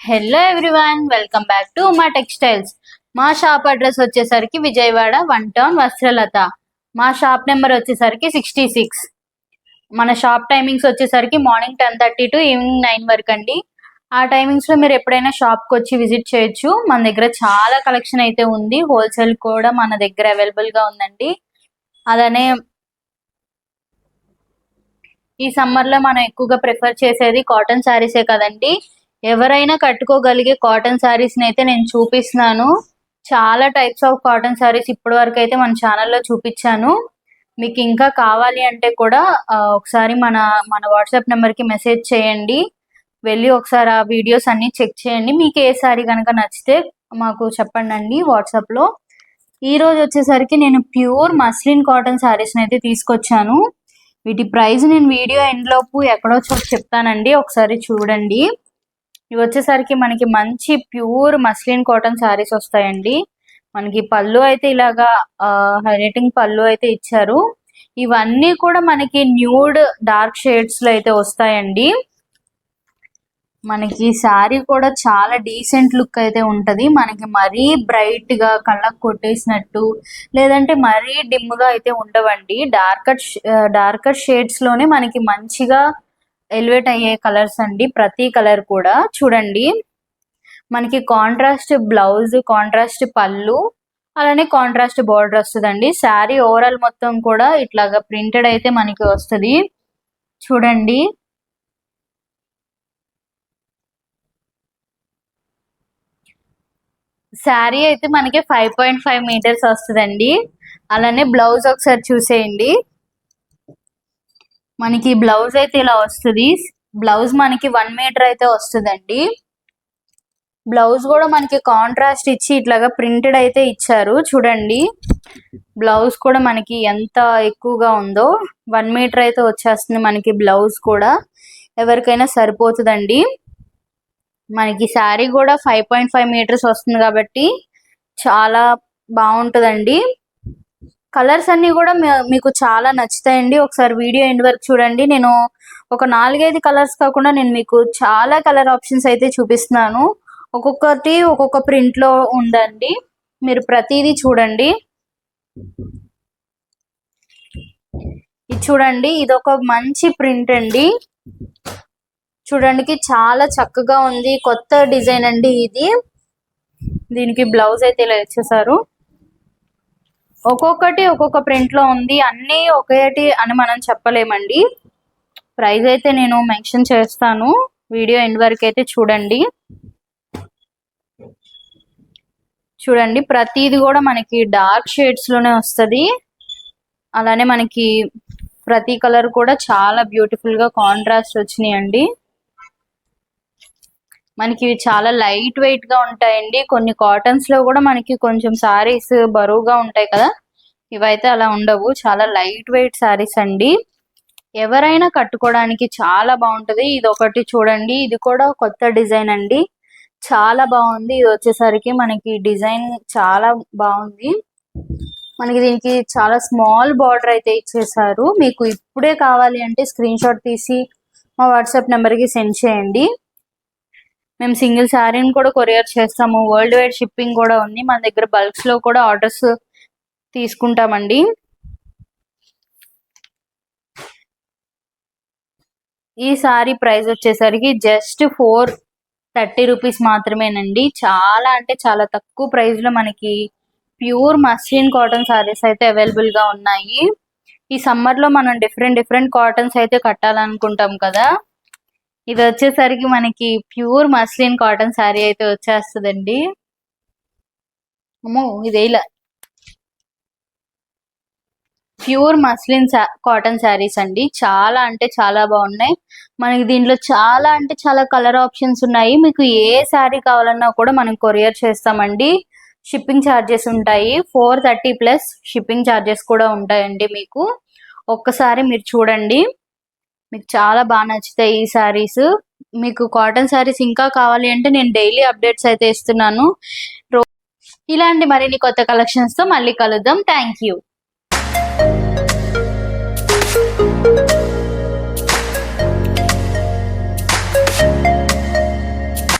Hello everyone, welcome back to మా textiles. మా shop address వచ్చేసరికి విజయవాడ 1 టౌన్ వస్త్రలత. మా షాప్ నెంబర్ వచ్చేసరికి 66. మన షాప్ టైమింగ్స్ వచ్చేసరికి మార్నింగ్ 10:30 టు ఈవినింగ్ 9 వరకు అండి. ఆ టైమింగ్స్ లో మీరు ఎప్పుడైనా షాప్ కి వచ్చి విజిట్ చేయొచ్చు. మన దగ్గర చాలా కలెక్షన్ అయితే ఉంది. హోల్సేల్ కూడా మన దగ్గర అవైలబుల్ గా ఉందండి. అలానే ఈ సమ్మర్ లో మనం ఎక్కువగా ప్రిఫర్ చేసేది కాటన్ శారీసే కదండి. ఎవరైనా కట్టుకోగలిగే కాటన్ శారీస్ అయితే నేను చూపిస్తున్నాను. చాలా టైప్స్ ఆఫ్ కాటన్ శారీస్ ఇప్పటి వరకు అయితే మన ఛానల్లో చూపించాను. మీకు ఇంకా కావాలి అంటే కూడా ఒకసారి మన మన వాట్సాప్ నెంబర్కి మెసేజ్ చేయండి. వెళ్ళి ఒకసారి ఆ వీడియోస్ అన్ని చెక్ చేయండి. మీకు ఏ శారీ కనుక నచ్చితే మాకు చెప్పండి అండి వాట్సాప్లో. ఈ రోజు వచ్చేసరికి నేను ప్యూర్ మస్లిన్ కాటన్ శారీస్ అయితే తీసుకొచ్చాను. వీటి ప్రైస్ నేను వీడియో ఎండ్ లోపు ఎక్కడో చోటు చెప్తానండి, ఒకసారి చూడండి. ఇవి వచ్చేసరికి మనకి మంచి ప్యూర్ మస్లిన్ కాటన్ శారీస్ వస్తాయండి. మనకి పళ్ళు అయితే ఇలాగా హైలైటింగ్ పళ్ళు అయితే ఇచ్చారు. ఇవన్నీ కూడా మనకి న్యూడ్ డార్క్ షేడ్స్ లో అయితే వస్తాయండి. మనకి శారీ కూడా చాలా డీసెంట్ లుక్ అయితే ఉంటది. మనకి మరీ బ్రైట్ గా కళ్ళకు కొట్టేసినట్టు లేదంటే మరీ డిమ్ గా అయితే ఉండవండి. డార్కర్ షేడ్స్ లోనే మనకి మంచిగా ఎలివేట్ అయ్యే కలర్స్ అండి. ప్రతి కలర్ కూడా చూడండి. మనకి కాంట్రాస్ట్ బ్లౌజ్, కాంట్రాస్ట్ పళ్ళు, అలానే కాంట్రాస్ట్ బార్డర్ వస్తుందండి. శారీ ఓవరాల్ మొత్తం కూడా ఇట్లాగా ప్రింటెడ్ అయితే మనకి వస్తుంది. చూడండి. శారీ అయితే మనకి 5.5 మీటర్స్ వస్తుందండి. అలానే బ్లౌజ్ ఒకసారి చూసేయండి. మనకి బ్లౌజ్ అయితే ఇలా వస్తుంది. బ్లౌజ్ మనకి 1 మీటర్ అయితే వస్తుందండి. బ్లౌజ్ కూడా మనకి కాంట్రాస్ట్ ఇచ్చి ఇట్లాగా ప్రింటెడ్ అయితే ఇచ్చారు. చూడండి, బ్లౌజ్ కూడా మనకి ఎంత ఎక్కువగా ఉందో 1 మీటర్ అయితే వచ్చేస్తుంది. మనకి బ్లౌజ్ కూడా ఎవరికైనా సరిపోతుందండి. మనకి శారీ కూడా 5.5 మీటర్స్ వస్తుంది కాబట్టి చాలా బాగుంటుందండి. కలర్స్ అన్ని కూడా మీకు చాలా నచ్చుతాయండి. ఒకసారి వీడియో ఎండ్ వరకు చూడండి. నేను ఒక 4-5 కలర్స్ కాకుండా నేను మీకు చాలా కలర్ ఆప్షన్స్ అయితే చూపిస్తున్నాను. ఒక్కొక్కటి ఒక్కొక్క ప్రింట్ లో ఉందండి. మీరు ప్రతిదీ చూడండి. ఇది చూడండి, ఇది ఒక మంచి ప్రింట్ అండి. చూడండి, చాలా చక్కగా ఉంది. కొత్త డిజైన్ అండి ఇది. దీనికి బ్లౌజ్ అయితే ఇలా ఇచ్చేసారు. ఒక్కొక్కటి ఒక్కొక్క ప్రింట్ లో ఉంది. అన్ని ఒకేటి అని మనం చెప్పలేమండి. ప్రైస్ అయితే నేను మెన్షన్ చేస్తాను. వీడియో ఎండ్ వరకు అయితే చూడండి. చూడండి, ప్రతిది కూడా మనకి డార్క్ షేడ్స్ లోనే వస్తుంది. అలానే మనకి ప్రతి కలర్ కూడా చాలా బ్యూటిఫుల్ గా కాంట్రాస్ట్ వచ్చినాయండి. మనకి చాలా లైట్ వెయిట్ గా ఉంటాయండి. కొన్ని కాటన్స్ లో కూడా మనకి కొంచెం సారీస్ బరువుగా ఉంటాయి కదా, ఇవైతే అలా ఉండవు. చాలా లైట్ వెయిట్ సారీస్ అండి. ఎవరైనా కట్టుకోవడానికి చాలా బాగుంటది. ఇది ఒకటి చూడండి, ఇది కూడా కొత్త డిజైన్ అండి. చాలా బాగుంది. ఇది వచ్చేసరికి మనకి డిజైన్ చాలా బాగుంది. మనకి దీనికి చాలా స్మాల్ బార్డర్ అయితే ఇచ్చేసారు. మీకు ఇప్పుడే కావాలి అంటే స్క్రీన్ షాట్ తీసి మా వాట్సాప్ నెంబర్కి సెండ్ చేయండి. మేము సింగిల్ శారీని కూడా కొరియర్ చేస్తాము. వరల్డ్ వైడ్ షిప్పింగ్ కూడా ఉంది. మన దగ్గర బల్క్స్ లో కూడా ఆర్డర్స్ తీసుకుంటామండి. ఈ సారీ ప్రైస్ వచ్చేసరికి జస్ట్ 430 రూపీస్ మాత్రమేనండి. చాలా అంటే చాలా తక్కువ ప్రైస్ లో మనకి ప్యూర్ మస్లిన్ కాటన్ సారీస్ అయితే అవైలబుల్ గా ఉన్నాయి. ఈ సమ్మర్ లో మనం డిఫరెంట్ కాటన్స్ అయితే కట్టాలనుకుంటాం కదా. ఇది వచ్చేసరికి మనకి ప్యూర్ మస్లిన్ కాటన్ శారీ అయితే వచ్చేస్తుందండి. అమ్మో, ఇదే ఇలా ప్యూర్ మస్లిన్ కాటన్ శారీస్ అండి. చాలా అంటే చాలా బాగున్నాయి. మనకి దీంట్లో చాలా అంటే చాలా కలర్ ఆప్షన్స్ ఉన్నాయి. మీకు ఏ శారీ కావాలన్నా కూడా మనం కొరియర్ చేస్తామండి. షిప్పింగ్ ఛార్జెస్ ఉంటాయి. 430 ప్లస్ షిప్పింగ్ ఛార్జెస్ కూడా ఉంటాయండి. మీకు ఒక్కసారి మీరు చూడండి, మీకు చాలా బాగా నచ్చుతాయి ఈ శారీస్. మీకు కాటన్ శారీస్ ఇంకా కావాలి అంటే నేను డైలీ అప్డేట్స్ అయితే ఇస్తున్నాను. ఇలాంటి మరిన్ని కొత్త కలెక్షన్స్ తో మళ్ళీ కలుద్దాం. Thank you.